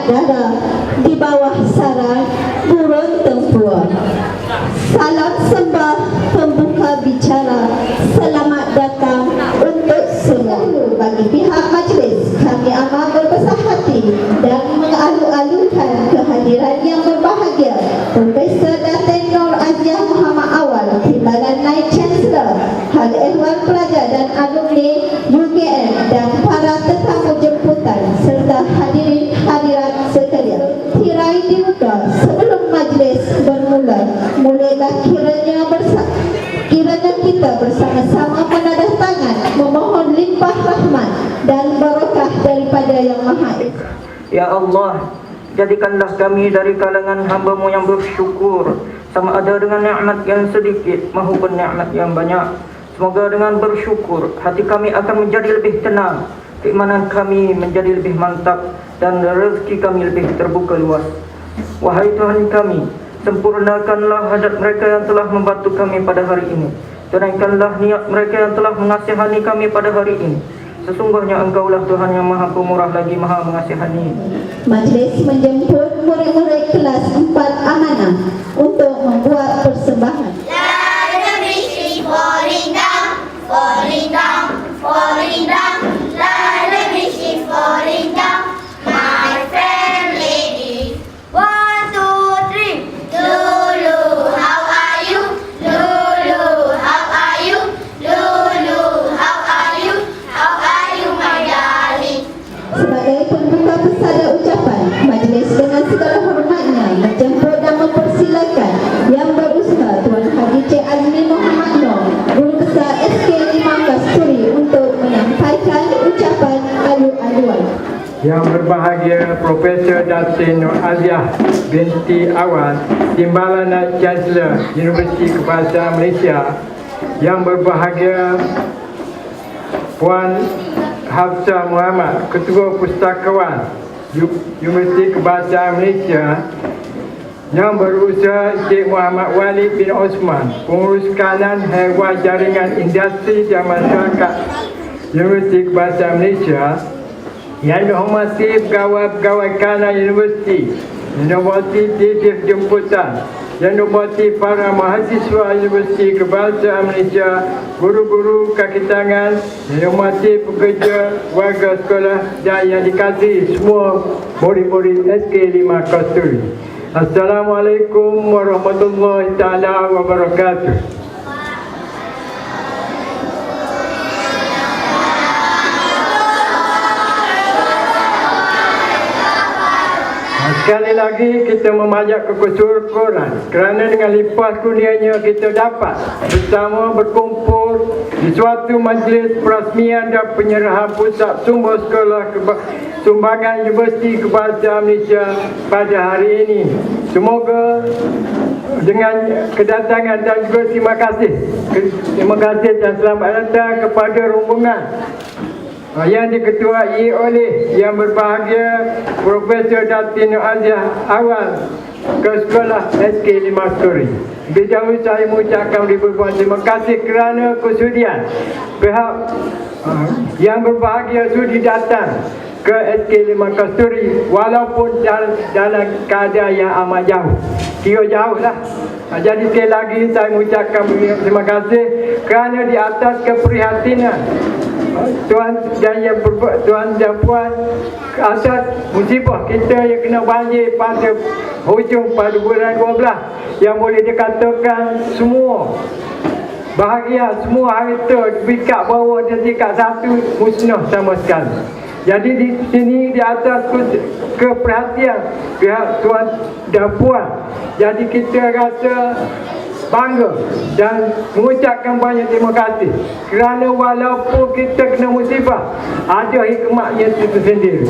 darah di bawah sarang burung tempur. Salam sembah pembuka bicara, selamat datang untuk semua. Bagi pihak majlis, kami amat berbesar hati dan mengalu-alukan kehadiran yang berbahagia Profesor Datin Nur Aziah Muhammad Awal, Timbalan Naib Chancellor, Hal Ehwal Pelajar dan Alumni UGM, dan para tetamu jemputan serta hadirin hadirat sekalian. Tirai dibuka sebelum majlis bermula. Mulailah kiranya kita bersama-sama menadah tangan memohon limpah rahmat dan barakah daripada Yang Maha Esa. Ya Allah, jadikanlah kami dari kalangan hamba-Mu yang bersyukur, sama ada dengan nikmat yang sedikit maupun nikmat yang banyak. Semoga dengan bersyukur hati kami akan menjadi lebih tenang, keimanan kami menjadi lebih mantap, dan rezeki kami lebih terbuka luas. Wahai Tuhan kami, sempurnakanlah hajat mereka yang telah membantu kami pada hari ini. Tunaikanlah niat mereka yang telah mengasihani kami pada hari ini. Sesungguhnya Engkaulah Tuhan yang Maha Pemurah lagi Maha Mengasihani. Majlis menjemput murid-murid kelas 4 amanah untuk membuat persembahan. Falling down, falling down, falling down. Let me see falling down. My fair lady. 1, 2, 3. Lulu, how are you? Lulu, how are you? Lulu, how are you? How are you, my darling? Sebagai pembuka pesada ucapan, majlis dengan segala hormatnya menjemput dan mempersilakan Yang Berusaha Tuan Haji Cik Azmi Muhammad Noor, Guru Besar SK5 Kasturi, untuk menyampaikan ucapan alu-aluan. Yang berbahagia Profesor Datin Nur Aziah binti Awal, Timbalan Naib Chancellor Universiti Kebahasaan Malaysia. Yang berbahagia Puan Hafsah Muhammad, Ketua Pustakawan Universiti Kebahasaan Malaysia. Yang berusaha Cik Muhammad Walid bin Osman, Pengurus Kanan Haiwan Jaringan Industri dan Masyarakat Universiti Kebahasaan Malaysia. Yang dihormati pegawai-pegawai kanan universiti, yang dihormati titik jemputan, yang dihormati para mahasiswa Universiti Kebahasaan Malaysia, guru-guru kaki tangan, yang dihormati pekerja warga sekolah, dan yang dikasihi semua murid-murid SK5 Kasturi. Assalamualaikum warahmatullahi taala wabarakatuh. Sekali lagi kita memajak kesyukuran kerana dengan limpah kurnianya kita dapat bersama berkumpul di suatu majlis perasmian dan penyerahan pusat sumber sekolah sumbangan Universiti Kebahasaan Malaysia pada hari ini. Semoga dengan kedatangan dan juga terima kasih dan selamat datang kepada rombongan yang diketuai oleh Yang Berbahagia Profesor Datin Nur Aziah Awal ke sekolah SK5 Kasturi. Lebih dahulu saya mengucapkan ribuan terima kasih kerana kesudian pihak Yang Berbahagia sudi datang ke SK5 Kasturi walaupun dalam keadaan yang amat jauh. Kira jauh lah. Jadi sekali lagi saya mengucapkan terima kasih kerana di atas keprihatinan Tuan dan Puan atas musibah kita yang kena banjir pada hujung pada bulan 12 yang boleh dikatakan semua bahagia, semua harta pikat bawah dan tingkat 1 musnah sama sekali. Jadi di sini di atas keperhatian pihak Tuan dan Puan, jadi kita rasa bangga dan mengucapkan banyak terima kasih kerana walaupun kita kena musibah, ada hikmahnya itu sendiri.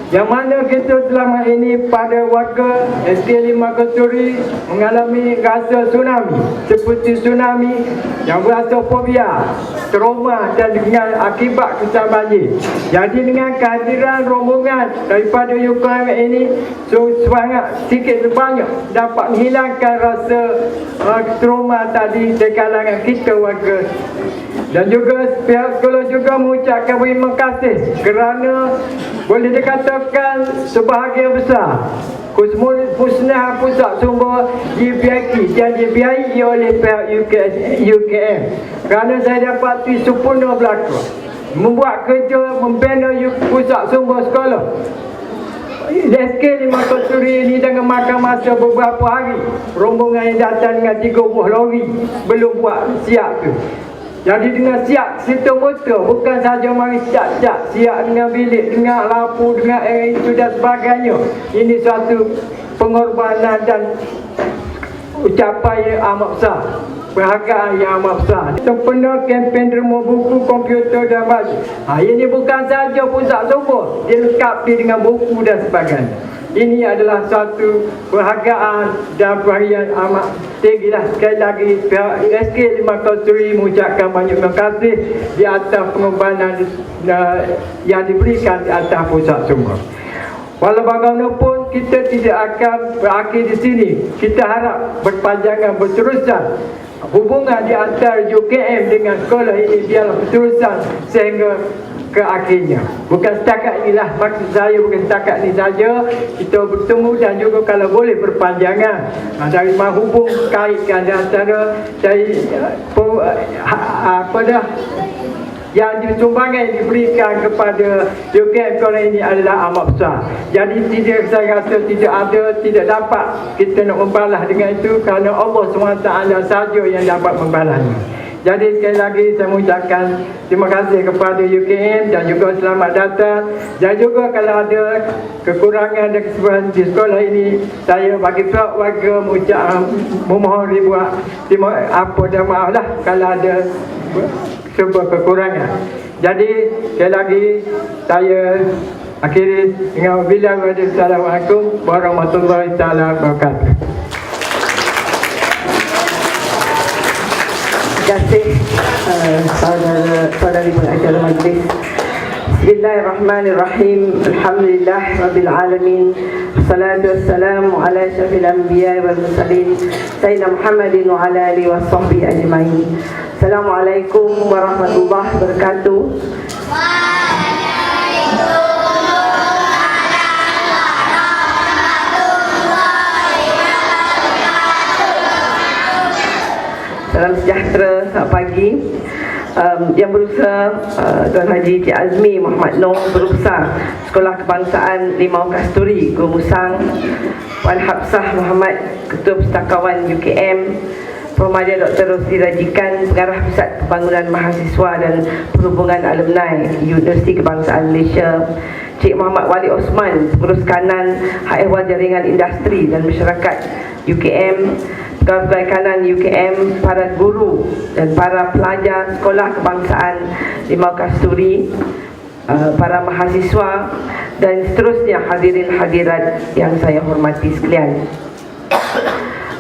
Yang mana kita selama ini pada warga SK5 Kasturi mengalami rasa tsunami, seperti tsunami yang berasa fobia, trauma dan dengan akibat kesal banjir. Jadi dengan kehadiran rombongan daripada UKM ini, semangat sikit sebanyak dapat menghilangkan rasa trauma tadi di kalangan kita warga Dan juga pihak sekolah juga mengucapkan terima kasih kerana boleh dikatakan sebahagian besar musnah pusat sumber dibiayai dan dibiayai oleh pihak UKM. Kerana saya dapati sempurna berlaku membuat kerja membina pusat sumber sekolah. SK 5 Kasturi ini dengan makan masa beberapa hari. Rombongan yang datang dengan 30 lori belum buat siap tu. Jadi dengan siap serta merta, bukan saja mari siap dengan bilik, dengan lampu, dengan air itu dan sebagainya. Ini suatu pengorbanan dan ucapan yang amat besar, perhargaan yang amat besar. Sempena kempen derma buku, komputer dan baju. Ini bukan saja pusat sumber, dilengkapi dengan buku dan sebagainya. Ini adalah suatu perhargaan dan perhatian amat tinggilah. Sekali lagi pihak SK 5 Kasturi mengucapkan banyak terima kasih di atas pengorbanan yang diberikan di atas pusat sumber. Walau bagaimanapun kita tidak akan berakhir di sini. Kita harap berpanjangan berterusan hubungan di antara UKM dengan sekolah ini biarlah berterusan sehingga ke akhirnya. Bukan setakat inilah, maksud saya bukan setakat ini saja kita bertemu dan juga kalau boleh berpanjangan dari menghubung kaitkan antara dari yang sumbangan yang diberikan kepada UKM sekolah ini adalah amat besar. Jadi saya rasa tidak dapat kita nak membalas dengan itu kerana Allah SWT sahaja yang dapat membalasnya. Jadi sekali lagi saya mengucapkan terima kasih kepada UKM dan juga selamat datang. Dan juga kalau ada kekurangan dan kesalahan di sekolah ini, saya bagi pihak warga memohon ribuan maaf lah kalau ada sebuah kekurangan. Jadi sekali lagi saya akhiri dengan Assalamualaikum warahmatullahi wabarakatuh. Terima kasih saudara-saudari pengacara majlis. Bismillahirrahmanirrahim. Alhamdulillah rabbil alamin. Wassalatu wassalamu ala asyrafil anbiya'i wal mursalin sayyidina Muhammadin wa ala alihi washabbihi ajmain. Assalamualaikum warahmatullahi wabarakatuh. Salam sejahtera, selamat pagi. Yang berusaha Tuan Haji Cik Azmi Muhammad Noh, berusaha Sekolah Kebangsaan Limau Kasturi, Guru Musang, Puan Hafsah Muhammad, Ketua Pustakawan UKM, Prof. Dr. Rosli Rajikan, Pengarah Pusat Pembangunan Mahasiswa dan Perhubungan Alumni Universiti Kebangsaan Malaysia, Cik Muhammad Wali Osman, Pengurus Kanan Hak Ehwal Jaringan Industri dan Masyarakat UKM, Pegawai Kanan UKM, para guru dan para pelajar Sekolah Kebangsaan Limau Kasturi, para mahasiswa dan seterusnya hadirin hadirat yang saya hormati sekalian.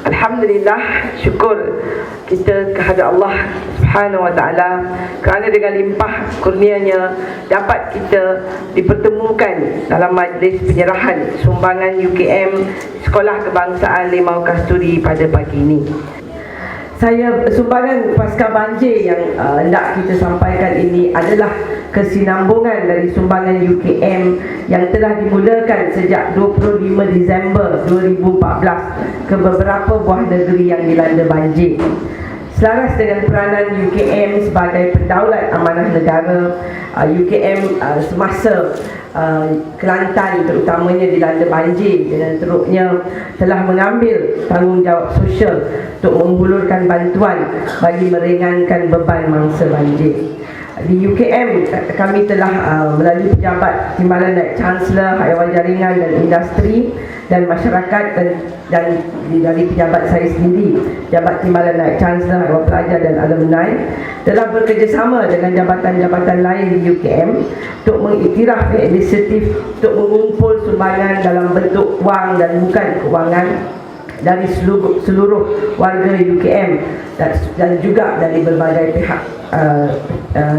Alhamdulillah, syukur kita kehadrat Allah Subhanahu wa taala kerana dengan limpah kurnianya dapat kita dipertemukan dalam majlis penyerahan sumbangan UKM Sekolah Kebangsaan Limau Kasturi pada pagi ini. Sumbangan pasca banjir yang hendak kita sampaikan ini adalah kesinambungan dari sumbangan UKM yang telah dimulakan sejak 25 Disember 2014 ke beberapa buah negeri yang dilanda banjir. Selaras dengan peranan UKM sebagai pendaulat amanah negara, UKM semasa Kelantan terutamanya dilanda banjir dan teruknya telah mengambil tanggungjawab sosial untuk menghulurkan bantuan bagi meringankan beban mangsa banjir. Di UKM kami telah melalui pejabat Timbalan Naib Chancellor Hak Ehwal Jaringan dan Industri dan Masyarakat dan dari pejabat saya sendiri, Pejabat Timbalan Naib Chancellor Hak Ehwal Pelajar dan Alumni, telah bekerjasama dengan jabatan-jabatan lain di UKM untuk mengiktiraf inisiatif untuk mengumpul sumbangan dalam bentuk wang dan bukan kewangan dari seluruh warga UKM dan juga dari berbagai pihak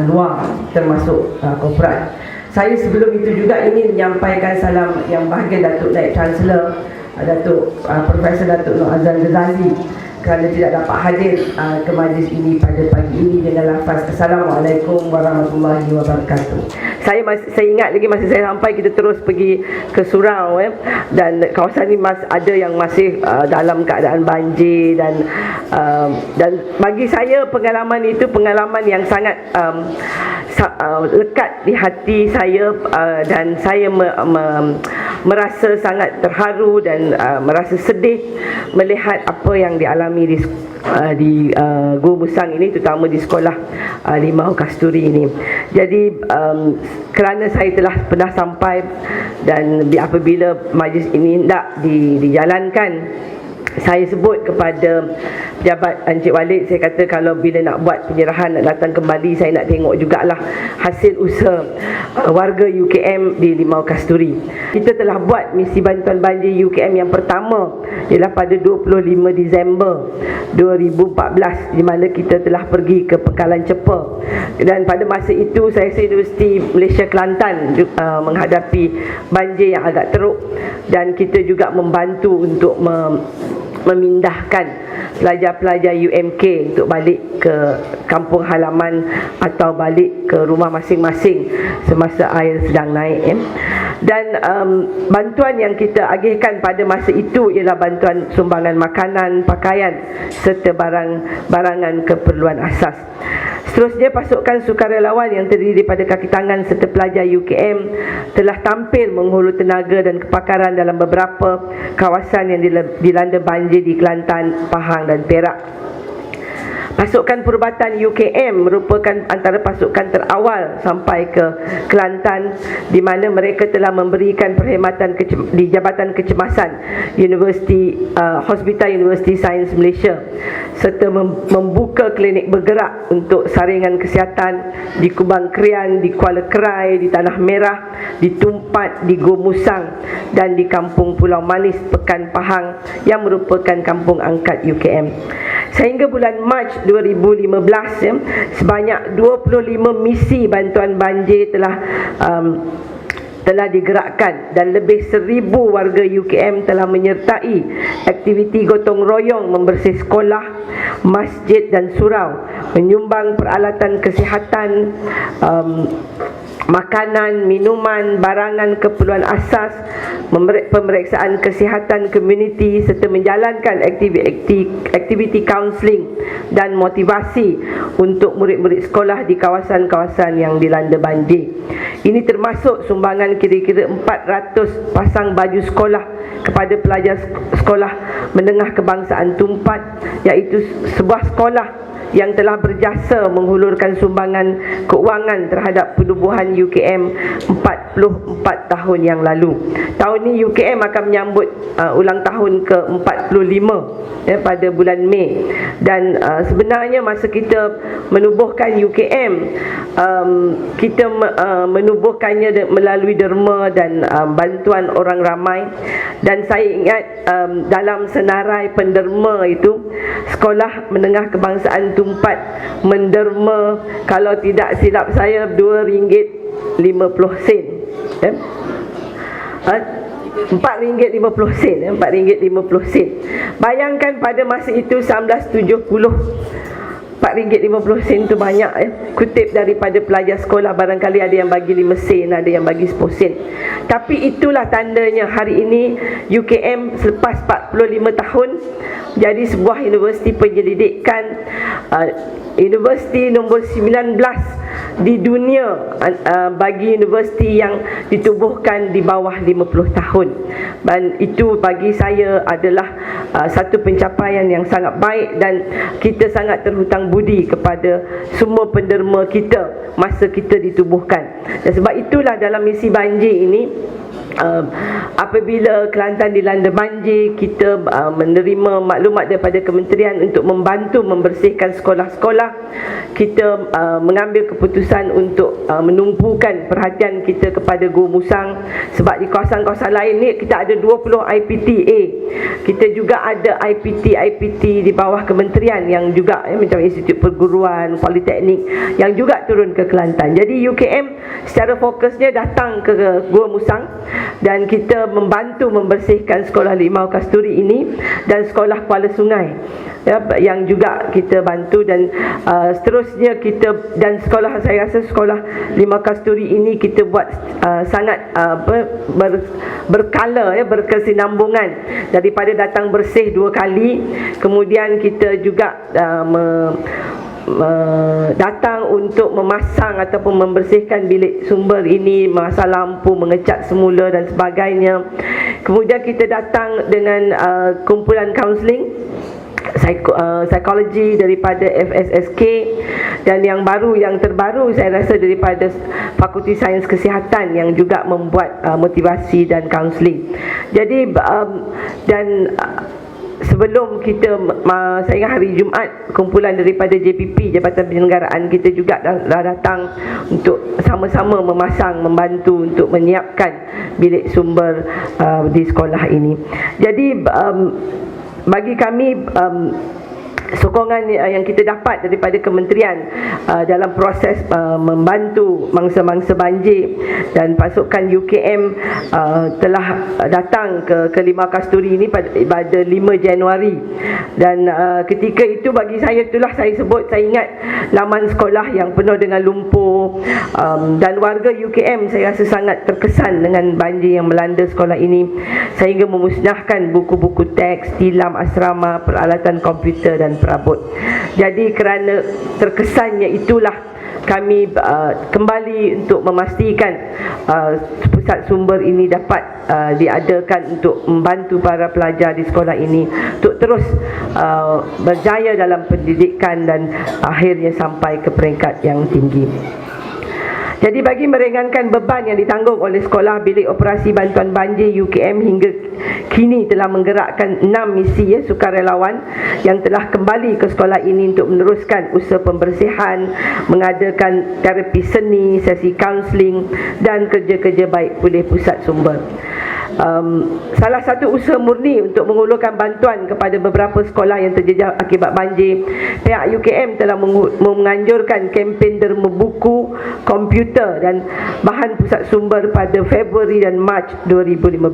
luar termasuk korporat. Saya sebelum itu juga ingin menyampaikan salam yang bahagia Datuk Naib Chancellor Datuk Profesor Datuk Nur Azlan Ghazali kerana tidak dapat hadir ke majlis ini pada pagi ini dengan lafaz Assalamualaikum warahmatullahi wabarakatuh. Saya ingat lagi masa saya sampai, kita terus pergi ke surau dan kawasan ini ada yang masih dalam keadaan banjir dan bagi saya pengalaman itu pengalaman yang sangat lekat di hati saya, dan saya merasa sangat terharu dan merasa sedih melihat apa yang dialami di Gua Musang ini, terutama di sekolah Limau Kasturi ini. Jadi kerana saya telah pernah sampai dan apabila majlis ini hendak dijalankan, saya sebut kepada pejabat Encik Walid, saya kata kalau bila nak buat penyerahan, nak datang kembali, saya nak tengok jugalah hasil usaha warga UKM di Limau Kasturi. Kita telah buat misi bantuan banjir UKM yang pertama ialah pada 25 Disember 2014, di mana kita telah pergi ke Pengkalan Cepa, dan pada masa itu saya rasa Universiti Malaysia Kelantan menghadapi banjir yang agak teruk, dan kita juga membantu untuk memindahkan pelajar-pelajar UMK untuk balik ke kampung halaman atau balik ke rumah masing-masing semasa air sedang naik. Dan bantuan yang kita agihkan pada masa itu ialah bantuan sumbangan makanan, pakaian serta barangan keperluan asas. Seterusnya, pasukan sukarelawan yang terdiri daripada kaki tangan serta pelajar UKM telah tampil menghulu tenaga dan kepakaran dalam beberapa kawasan yang dilanda banjir di Kelantan, Pahang dan Perak. Pasukan Perubatan UKM merupakan antara pasukan terawal sampai ke Kelantan, di mana mereka telah memberikan perkhidmatan di Jabatan Kecemasan Hospital Universiti Sains Malaysia, serta membuka klinik bergerak untuk saringan kesihatan di Kubang Krian, di Kuala Kerai, di Tanah Merah, di Tumpat, di Gua Musang dan di Kampung Pulau Manis, Pekan Pahang yang merupakan kampung angkat UKM. Sehingga bulan Mac 2015, sebanyak 25 misi bantuan banjir telah digerakkan dan lebih 1,000 warga UKM telah menyertai aktiviti gotong royong membersih sekolah, masjid dan surau, menyumbang peralatan kesihatan, makanan, minuman, barangan keperluan asas, pemeriksaan kesihatan komuniti serta menjalankan aktiviti kaunseling dan motivasi untuk murid-murid sekolah di kawasan-kawasan yang dilanda banjir. Ini termasuk sumbangan kira-kira 400 pasang baju sekolah kepada pelajar sekolah menengah kebangsaan Tumpat, iaitu sebuah sekolah yang telah berjasa menghulurkan sumbangan keuangan terhadap penubuhan UKM 44 tahun yang lalu. Tahun ini UKM akan menyambut ulang tahun ke-45 pada bulan Mei, dan sebenarnya masa kita menubuhkan UKM, kita menubuhkannya melalui derma dan bantuan orang ramai. Dan saya ingat dalam senarai penderma itu, Sekolah Menengah Kebangsaan Tumpat menderma, kalau tidak silap saya, RM2.50. RM4.50. Bayangkan pada masa itu 1970, RM4.50 itu banyak. Kutip daripada pelajar sekolah, barangkali ada yang bagi 5 sen, ada yang bagi 10 sen. Tapi itulah tandanya hari ini UKM selepas 45 tahun jadi sebuah universiti penyelidikan, universiti nombor 19 di dunia bagi universiti yang ditubuhkan di bawah 50 tahun. Dan itu bagi saya adalah satu pencapaian yang sangat baik, dan kita sangat terhutang budi kepada semua penderma kita masa kita ditubuhkan. Dan sebab itulah dalam misi banjir ini, apabila Kelantan dilanda banjir, kita menerima maklumat daripada kementerian untuk membantu membersihkan sekolah-sekolah. Kita mengambil keputusan untuk menumpukan perhatian kita kepada Gua Musang, sebab di kawasan-kawasan lain ni kita ada 20 IPTA. Kita juga ada IPT di bawah kementerian yang juga macam Institut Perguruan, Politeknik yang juga turun ke Kelantan. Jadi UKM secara fokusnya datang ke Gua Musang dan kita membantu membersihkan sekolah Limau Kasturi ini dan sekolah Kuala Sungai, ya, yang juga kita bantu, dan seterusnya kita, dan sekolah, saya rasa sekolah Limau Kasturi ini kita buat sangat berkala, ya, berkesinambungan, daripada datang bersih 2 kali, kemudian kita juga datang untuk memasang ataupun membersihkan bilik sumber ini, memasang lampu, mengecat semula dan sebagainya. Kemudian kita datang dengan kumpulan kaunseling psikologi daripada FSSK, dan yang terbaru saya rasa daripada Fakulti Sains Kesihatan yang juga membuat motivasi dan kaunseling. Jadi sebelum kita, saya ingat hari Jumaat, kumpulan daripada JPP, Jabatan Penyelenggaraan, kita juga dah datang untuk sama-sama membantu untuk menyiapkan bilik sumber di sekolah ini. Jadi bagi kami, sokongan yang kita dapat daripada kementerian dalam proses membantu mangsa-mangsa banjir, dan pasukan UKM telah datang ke Limau Kasturi ini pada 5 Januari, dan ketika itu bagi saya, itulah saya sebut, saya ingat laman sekolah yang penuh dengan lumpur, dan warga UKM saya rasa sangat terkesan dengan banjir yang melanda sekolah ini sehingga memusnahkan buku-buku teks, tilam asrama, peralatan komputer dan perabot. Jadi kerana terkesannya itulah kami kembali untuk memastikan pusat sumber ini dapat diadakan untuk membantu para pelajar di sekolah ini untuk terus berjaya dalam pendidikan dan akhirnya sampai ke peringkat yang tinggi. Jadi bagi meringankan beban yang ditanggung oleh Sekolah Bilik Operasi Bantuan Banjir UKM hingga kini telah menggerakkan 6 misi sukarelawan yang telah kembali ke sekolah ini untuk meneruskan usaha pembersihan, mengadakan terapi seni, sesi kaunseling dan kerja-kerja baik pulih pusat sumber. Salah satu usaha murni untuk mengulurkan bantuan kepada beberapa sekolah yang terjejas akibat banjir, pihak UKM telah menganjurkan kempen derma buku, komputer dan bahan pusat sumber pada Februari dan Mac 2015.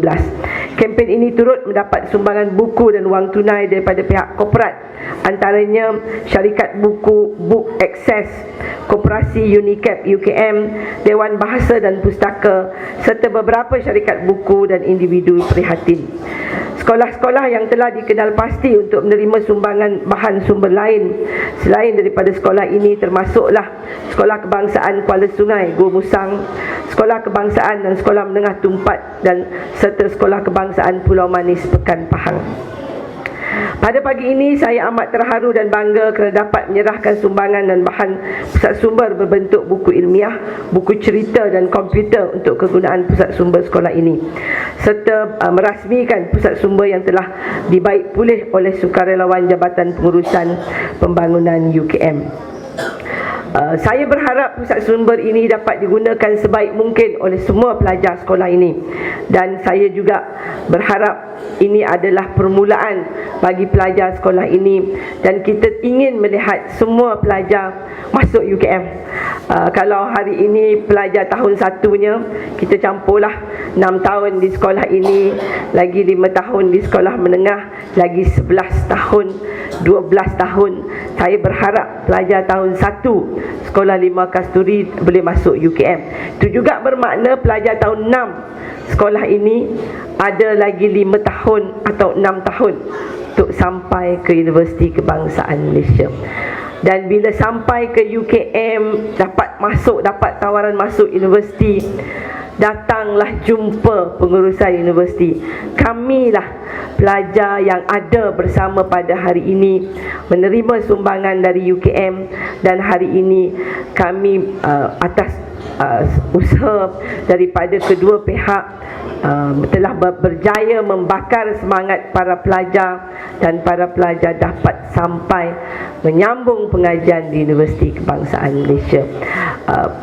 Kempen ini turut mendapat sumbangan buku dan wang tunai daripada pihak korporat, antaranya syarikat buku Book Access, Koperasi Unicap UKM, Dewan Bahasa dan Pustaka serta beberapa syarikat buku dan individu prihatin. Sekolah-sekolah yang telah dikenal pasti untuk menerima sumbangan bahan sumber lain selain daripada sekolah ini termasuklah Sekolah Kebangsaan Kuala Sungai Gua Musang, Sekolah Kebangsaan dan Sekolah Menengah Tumpat dan serta Sekolah Kebangsaan Pulau Manis Pekan Pahang. Pada pagi ini saya amat terharu dan bangga kerana dapat menyerahkan sumbangan dan bahan pusat sumber berbentuk buku ilmiah, buku cerita dan komputer untuk kegunaan pusat sumber sekolah ini, serta merasmikan pusat sumber yang telah dibaik pulih oleh sukarelawan Jabatan Pengurusan Pembangunan UKM. Saya berharap pusat sumber ini dapat digunakan sebaik mungkin oleh semua pelajar sekolah ini, dan saya juga berharap ini adalah permulaan bagi pelajar sekolah ini, dan kita ingin melihat semua pelajar masuk UKM. Kalau hari ini pelajar tahun 1-nya, kita campurlah 6 tahun di sekolah ini, lagi 5 tahun di sekolah menengah, lagi 11 tahun, 12 tahun. Saya berharap pelajar tahun 1 Sekolah Limau Kasturi boleh masuk UKM. Itu juga bermakna pelajar tahun 6 sekolah ini ada lagi 5 tahun atau 6 tahun untuk sampai ke Universiti Kebangsaan Malaysia. Dan bila sampai ke UKM, dapat tawaran masuk universiti, datanglah jumpa pengurusan universiti. Kamilah pelajar yang ada bersama pada hari ini menerima sumbangan dari UKM, dan hari ini kami atas usaha daripada kedua pihak telah berjaya membakar semangat para pelajar, dan para pelajar dapat sampai menyambung pengajian di Universiti Kebangsaan Malaysia.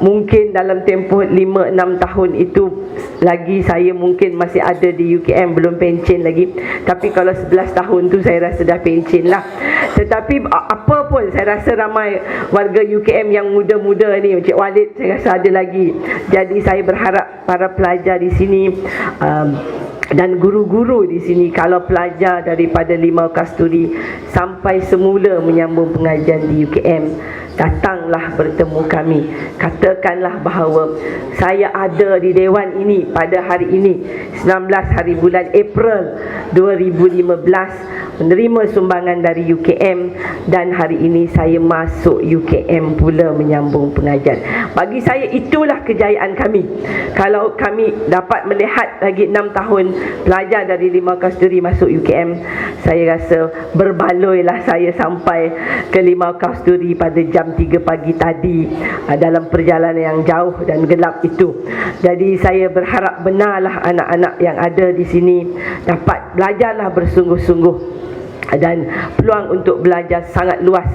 Mungkin dalam tempoh 5-6 tahun itu lagi saya mungkin masih ada di UKM, belum pencen lagi. Tapi kalau 11 tahun tu saya rasa dah pencen lah. Tetapi apa pun saya rasa ramai warga UKM yang muda-muda ni, Encik Walid saya rasa ada lagi. Jadi saya berharap para pelajar di sini dan guru-guru di sini, kalau pelajar daripada Limau Kasturi sampai semula menyambung pengajian di UKM, datanglah bertemu kami. Katakanlah bahawa saya ada di Dewan ini pada hari ini 19 hari bulan April 2015, menerima sumbangan dari UKM, dan hari ini saya masuk UKM pula menyambung pengajian. Bagi saya itulah kejayaan kami. Kalau kami dapat melihat lagi 6 tahun pelajar dari Limau Kasturi masuk UKM, saya rasa berbaloilah saya sampai ke Limau Kasturi pada jam 3 pagi tadi, dalam perjalanan yang jauh dan gelap itu. Jadi saya berharap benarlah anak-anak yang ada di sini dapat belajarlah bersungguh-sungguh, dan peluang untuk belajar sangat luas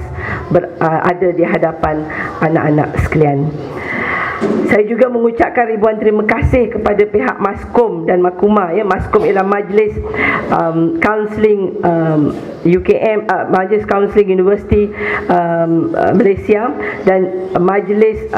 ada di hadapan anak-anak sekalian. Saya juga mengucapkan ribuan terima kasih kepada pihak Maskom dan Makuma. Maskom ialah Majlis Kaunseling UKM, Majlis Kaunseling Universiti Malaysia, dan Majlis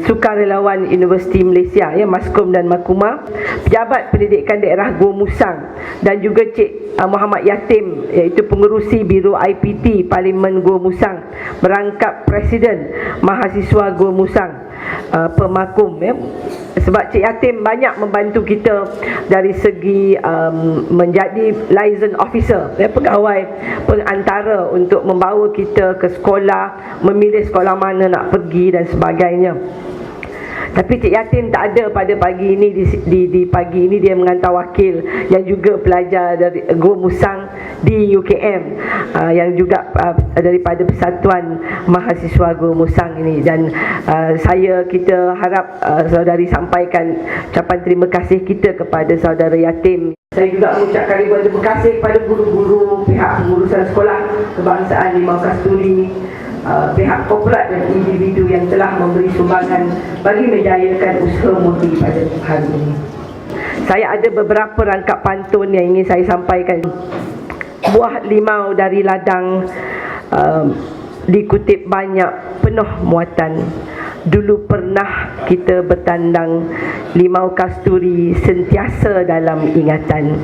Sukarelawan Universiti Malaysia, Maskom dan Makuma, Pejabat Pendidikan Daerah Gua Musang, dan juga Cik Muhammad Yatim, iaitu pengerusi Biro IPT Parlimen Gua Musang, berangkap Presiden Mahasiswa Gua Musang, Pemakum, sebab Cik Yatim banyak membantu kita dari segi menjadi liaison officer, pegawai pengantara untuk membawa kita ke sekolah, memilih sekolah mana nak pergi dan sebagainya. Tapi Cik Yatim tak ada pada pagi ini. Di pagi ini dia mengantar wakil yang juga pelajar dari Gua Musang di UKM, yang juga daripada Persatuan Mahasiswa Gua Musang ini. Dan kita harap saudari sampaikan ucapan terima kasih kita kepada saudara Yatim. Saya juga mengucapkan ribuan terima kasih kepada guru-guru, pihak pengurusan sekolah kebangsaan Limau Kasturi, pihak korporat dan individu yang telah memberi sumbangan bagi menjayakan usaha Murni pada hari ini. Saya ada beberapa rangkap pantun yang ingin saya sampaikan. Buah limau dari ladang dikutip banyak, penuh muatan. Dulu pernah kita bertandang, Limau Kasturi sentiasa dalam ingatan.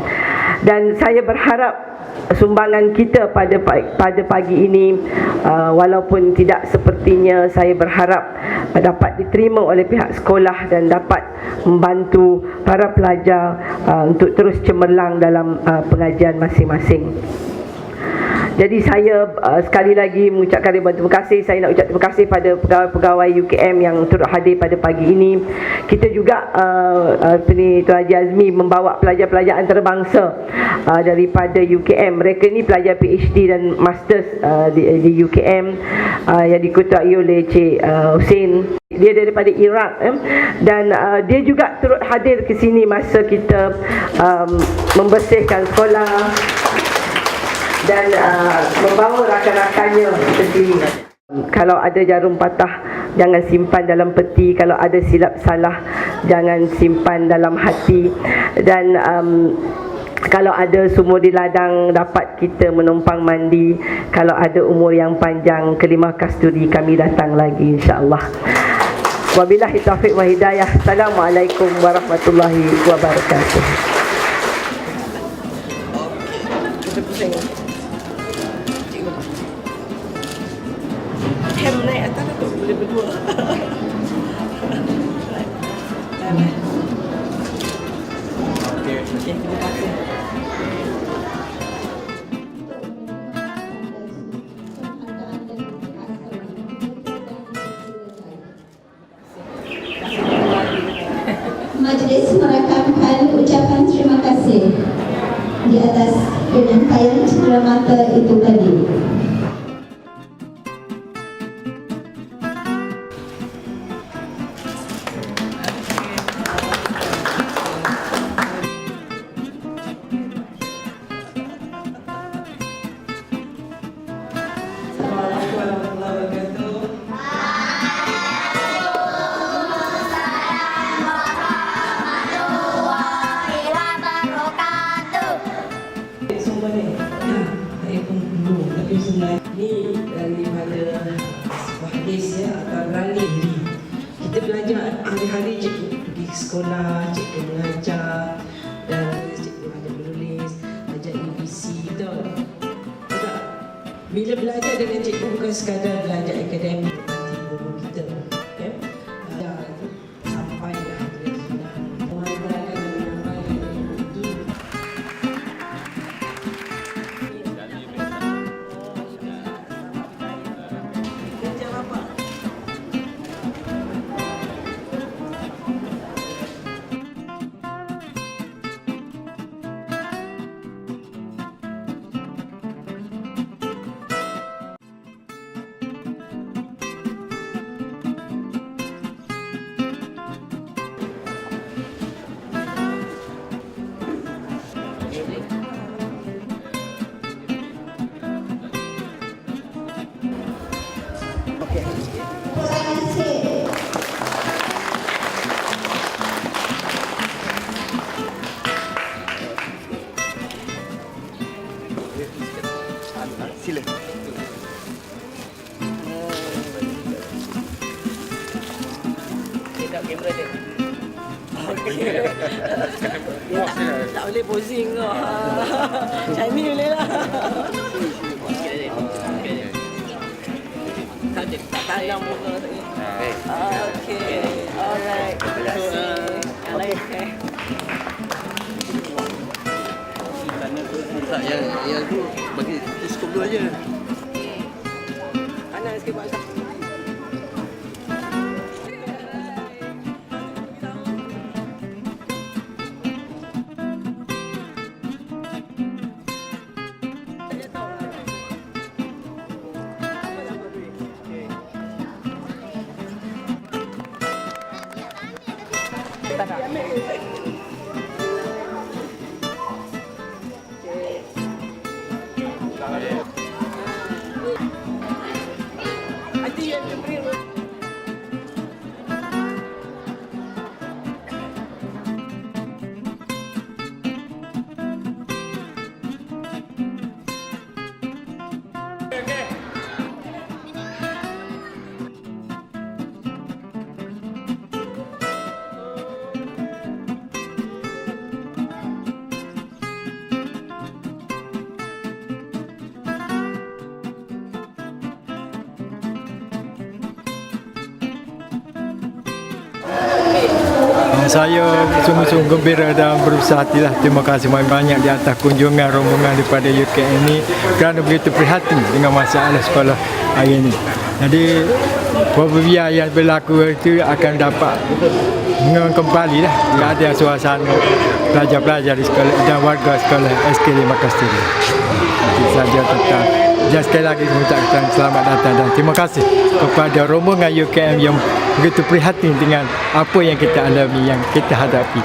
Dan saya berharap sumbangan kita pada pagi ini, walaupun tidak sepertinya, saya berharap dapat diterima oleh pihak sekolah dan dapat membantu para pelajar untuk terus cemerlang dalam pengajian masing-masing. Jadi saya sekali lagi mengucapkan ribuan terima kasih. Saya nak ucap terima kasih pada pegawai-pegawai UKM yang turut hadir pada pagi ini. Kita juga Tuan Haji Azmi membawa pelajar-pelajar antarabangsa daripada UKM. Mereka ni pelajar PhD dan Masters di UKM yang diketuai oleh Cik Hussein. Dia daripada Iraq, dan dia juga turut hadir ke sini masa kita membersihkan sekolah dan membawa rakan-rakannya ke sini. Kalau ada jarum patah, jangan simpan dalam peti. Kalau ada silap salah, jangan simpan dalam hati. Dan kalau ada sumur di ladang, dapat kita menumpang mandi. Kalau ada umur yang panjang, ke Limau Kasturi kami datang lagi, insya-Allah. Wabillahi taufiq wa hidayah. Assalamualaikum warahmatullahi wabarakatuh. Hem naik atas tu boleh berdua. Okey, terima kasih. Majlis merakamkan ucapan terima kasih di atas penyampaian cenderamata itu tadi. hari-hari cikgu pergi ke sekolah, cikgu mengajar dan cikgu ajar menulis, ajar ABC, betul? Tak? Bila belajar dengan cikgu bukan sekadar belajar akademik nanti guru kita, ya? Belajar itu sampailah dia sudah menghantarkan dan menyampaikan itu. Kerja apa? Terima kasih. Sila. Tak kamera dia. Tak boleh posing kau. Macam ni boleh lah. Tak tayang muka tadi. Okay. Alright. Terima kasih. Alright. Tak, yang tu bagi skop dulu aja. Kanan sikit Pak Syah. Hati yang beri. Saya sungguh-sungguh gembira dan berusaha hatilah. Terima kasih banyak di atas kunjungan rombongan daripada UKM ini kerana begitu prihatin dengan masalah sekolah hari ini. Jadi apabila yang berlaku itu akan dapat kembali lah ada suasana pelajar-pelajar di sekolah dan warga sekolah SK5 Kasturi. Itu saja tentang. Dan sekali lagi mengucapkan selamat datang dan terima kasih kepada rombongan UKM yang begitu prihatin dengan apa yang kita alami, yang kita hadapi.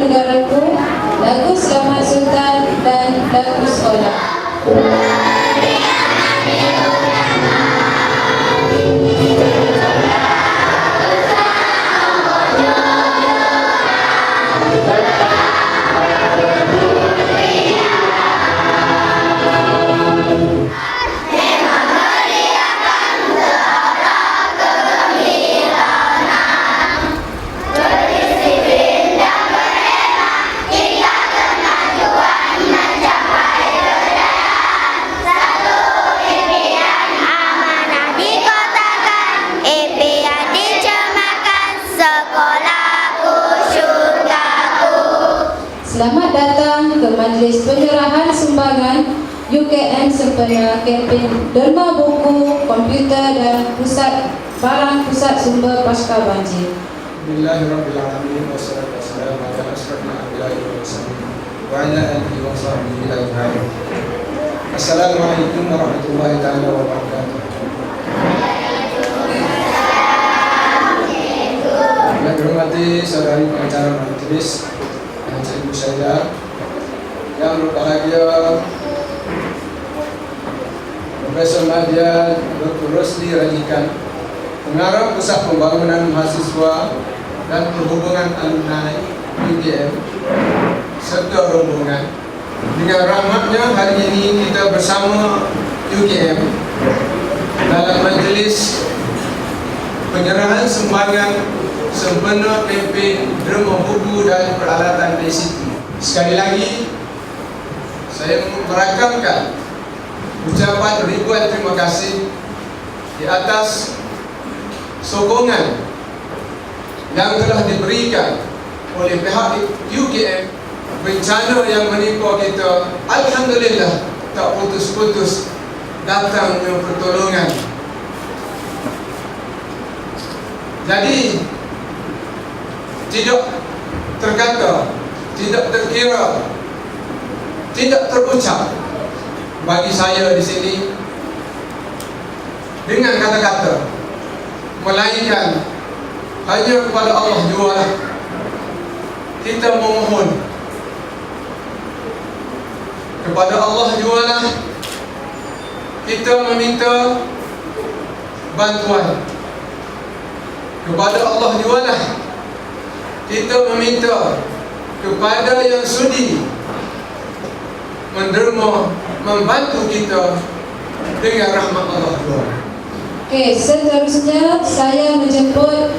negaraku, lagu Selamat Sultan dan lagu sekolah. Amanah dikotakan, impian dicermakan, sekolahku syurgaku. Selamat datang ke majlis penyerahan sumbangan UKM sempena kempen derma buku, komputer dan pusat pusat sumber pasca banjir. Bismillahirrahmanirrahim. Wassalatu wassalamu ala asyrafil anbiya'i wal mursalin wa ala alihi wa sahbihi ajma'in. Assalamualaikum warahmatullahi taala wabarakatuh. Yang dihormati saudari pengacara majelis dan ibu saya yang berbahagia Profesor Nadia Dr. Rosli Rajikan, Pengarah Pusat Pembangunan Mahasiswa dan Perhubungan Alumni UKM serta rombongan. Dengan rahmatnya hari ini kita bersama UKM dalam majlis penyerahan sumbangan sempena kempen derma buku dan peralatan ICT. Sekali lagi saya merakamkan ucapan ribuan terima kasih di atas sokongan yang telah diberikan oleh pihak UKM. Bencana yang menimpa kita, alhamdulillah, tak putus-putus datangnya pertolongan. Jadi tidak terkata, tidak terkira, tidak terucap bagi saya di sini dengan kata-kata, melainkan hanya kepada Allah jualah kita memohon, kepada Allah jualah kita meminta bantuan, kepada Allah jualah kita meminta kepada yang sudi menderma membantu kita dengan rahmat Allah jualah. Okey, seterusnya saya menjemput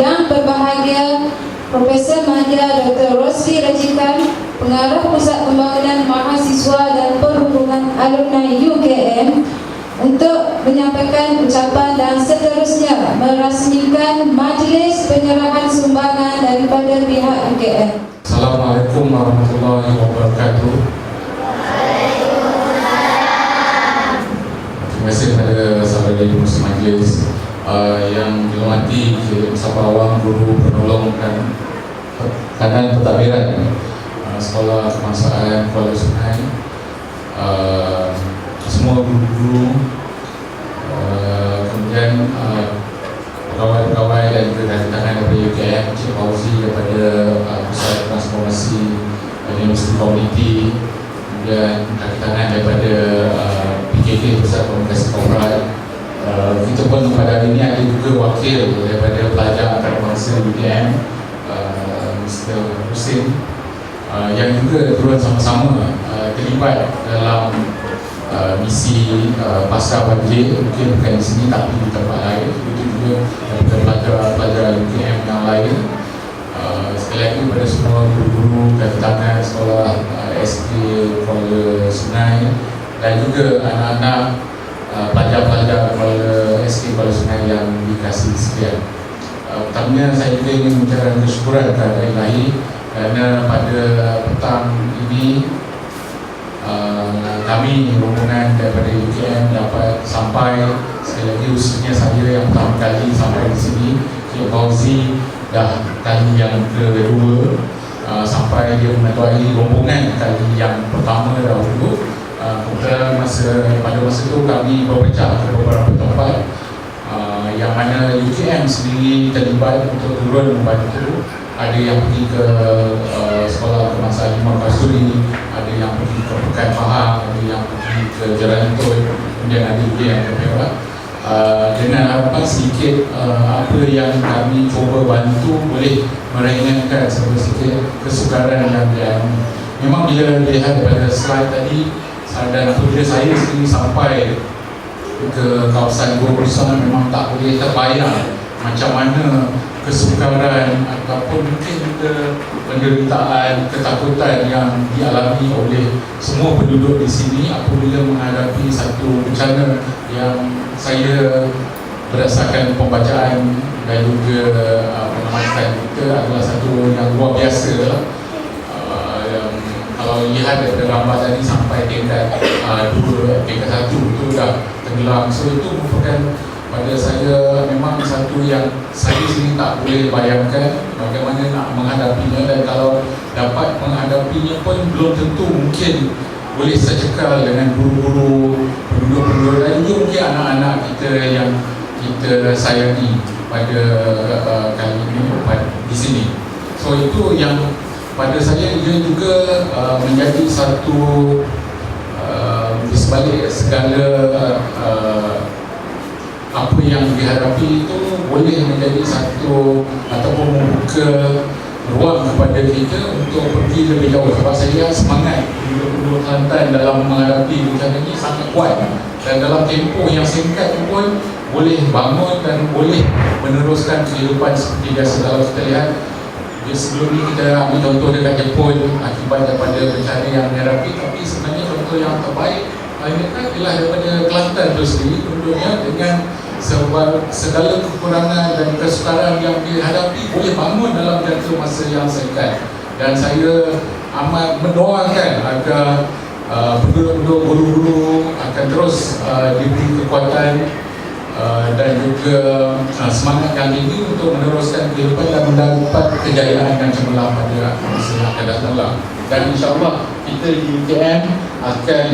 yang berbahagia Profesor Nadia Dr. Rosli Rajikan, Pengarah Pusat Pembangunan Mahasiswa dan Perhubungan Alumni UKM, untuk menyampaikan ucapan dan seterusnya merasmikan majlis penyerahan sumbangan daripada pihak UKM. Assalamualaikum warahmatullahi wabarakatuh. Terima kasih kepada saudara ibu majlis yang dihormati Musafar Awam, guru penolong dan kanan pentadbiran Sekolah Kebangsaan Kuala Sungai, semua guru-guru, kemudian pegawai-pegawai dan juga tangan daripada UKM, Cik Fauzi daripada Pusat Transformasi Universiti Komuniti, kemudian kaki tangan daripada PKK Pusat Komunikasi Korporat. Kita pun pada hari ini ada juga wakil daripada pelajar antarabangsa UKM, Mr. Husin, yang juga turut sama-sama terlibat dalam misi pasca banjir, mungkin bukan di sini tapi di tempat lain. Itu juga daripada pelajar UKM yang lain. Sekali lagi kepada semua guru-guru, kaki tangan sekolah SK Kuala Sungai dan juga anak-anak pelajar-pelajar Kuala SK Kuala Sungai yang dikasihi sekalian. Pertamanya saya juga ingin mengucapkan kesyukuran kepada Ilahi kerana pada petang ini kami rombongan daripada UKM dapat sampai, sekali lagi khususnya saya yang pertama kali sampai di sini, Cik Fauzi dah kali yang kedua sampai dia menetuai rombongan kali yang pertama dahulu. Kemudian pada masa itu kami berpecah ke beberapa tempat yang mana UKM sendiri terlibat untuk turun membantu. Ada yang pergi ke sekolah kebangsaan Imam Kasturi, ada yang pergi ke Pekan Pahang, ada yang pergi ke Jalan Tun, kemudian ada juga yang ke Perak. Dengan harapan sedikit apa yang kami cuba bantu boleh meringankan sedikit kesukaran yang dialami. Memang bila lihat daripada slide tadi, dan apabila saya sendiri sampai ke kawasan Gua Berusaha, memang tak boleh terbayang macam mana kesukaran ataupun mungkin juga penderitaan, ketakutan yang dialami oleh semua penduduk di sini apabila menghadapi satu bencana yang saya berdasarkan pembacaan dan juga pengamatan kita adalah satu yang luar biasa lah. Kalau lihat daripada gambar tadi sampai tingkat 2, tingkat 1 itu dah tenggelam. So itu merupakan pada saya memang satu yang saya sendiri tak boleh bayangkan bagaimana nak menghadapinya, dan kalau dapat menghadapinya pun belum tentu mungkin boleh secekal dengan guru-guru, penduduk-penduduk dan juga mungkin anak-anak kita yang kita sayangi pada kali ini di sini. So itu yang pada saya dia juga menjadi satu di sebalik segala apa yang dihadapi itu boleh menjadi satu ataupun membuka ruang kepada kita untuk pergi lebih jauh. Sebab saya lihat semangat penduduk Kelantan dalam menghadapi bencana ini sangat kuat, dan dalam tempoh yang singkat pun boleh bangun dan boleh meneruskan kehidupan seperti biasa. Kalau kita lihat sebelum ini kita ambil contoh dekat Jepun akibat daripada bencana yang dihadapi, tapi sebenarnya contoh yang terbaik ialah daripada Kelantan itu sendiri, penduduknya dengan segala kekurangan dan kesukaran yang dihadapi boleh bangun dalam jangka masa yang singkat. Dan saya amat mendoakan agar penduduk-penduduk guru-guru akan terus diberi kekuatan dan juga semangat yang tinggi untuk meneruskan kehidupan dan mendapat kejayaan yang cemerlang pada masa yang akan datang. Dan insyaAllah kita di UKM akan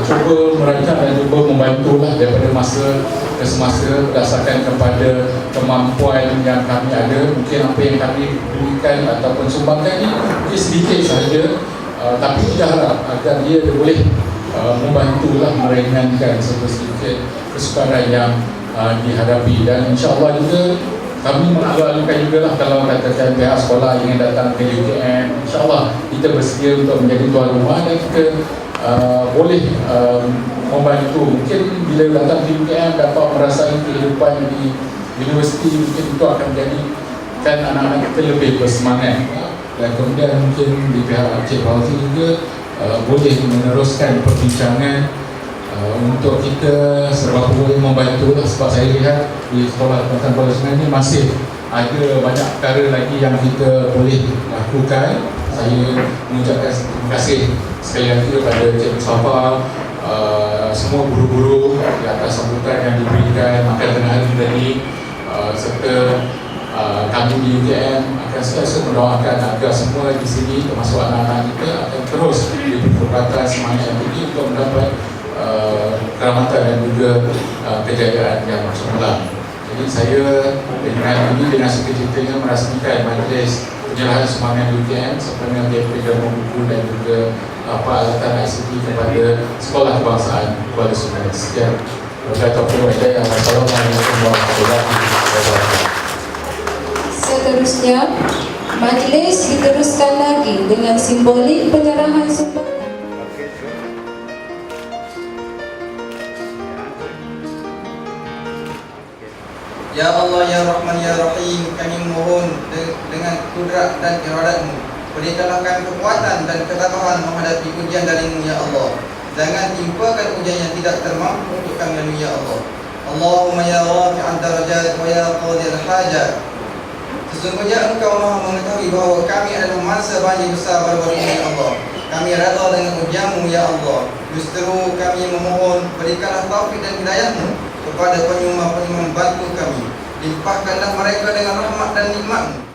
cuba merancang dan cuba membantulah daripada masa ke semasa berdasarkan kepada kemampuan yang kami ada. Mungkin apa yang kami berikan ataupun sumbangkan ini mungkin sedikit sahaja, tapi kita harap agar dia boleh membantulah meringankan sedikit kesukaran yang dihadapi. Dan insyaAllah juga kami mengalu-alukan juga lah kalau katakan pihak sekolah ingin datang ke UKM, insyaAllah kita bersedia untuk menjadi tuan rumah dan kita boleh membantu. Mungkin bila datang di UKM dapat merasai kehidupan di universiti, mungkin itu akan menjadikan anak-anak kita lebih bersemangat. Dan kemudian mungkin di pihak Encik Fauzi juga boleh meneruskan perbincangan untuk kita serba boleh membantu lah. Sebab saya lihat di sekolah Kebangsaan Kuala Sungai ini masih ada banyak perkara lagi yang kita boleh lakukan. Saya mengucapkan terima kasih sekali lagi kepada Encik Mustafa, semua guru-guru di atas sambutan yang diberikan makan tengah hari tadi, serta kami di UKM akan selalu mendoakan agar semua di sini termasuk anak-anak kita akan terus diberi kekuatan semangat yang tinggi untuk mendapat keselamatan dan juga kejayaan yang cemerlang. Jadi saya dengan sukacitanya merasmikan majlis penyerahan sumbangan UKM sebenarnya DP Derma Buku dan juga peralatan ICT kepada Sekolah Kebangsaan Kuala Sungai. Sekian. Assalamualaikum warahmatullahi wabarakatuh. Seterusnya, majlis diteruskan lagi dengan simbolik penyerahan sumbangan. Ya Allah, Ya Rahman, Ya Rahim, kami mohon dengan kudrat dan iradat-Mu, berikanlah kami kekuatan dan ketabahan menghadapi ujian dari-Mu, Ya Allah. Jangan timpakan ujian yang tidak termampu untuk kami lalui, Ya Allah. Allahumma ya rafi'an darajat wa ya qadir hajat. Sesungguhnya Engkau Maha mengetahui bahawa kami adalah masa banjir besar baru-baru ini, Ya Allah. Kami reda dengan ujian-Mu, Ya Allah. Justru kami memohon berikanlah taufik dan hidayah-Mu kepada penyumbang-penyumbang bantu kami. Limpahkanlah mereka dengan rahmat dan nikmat-Mu.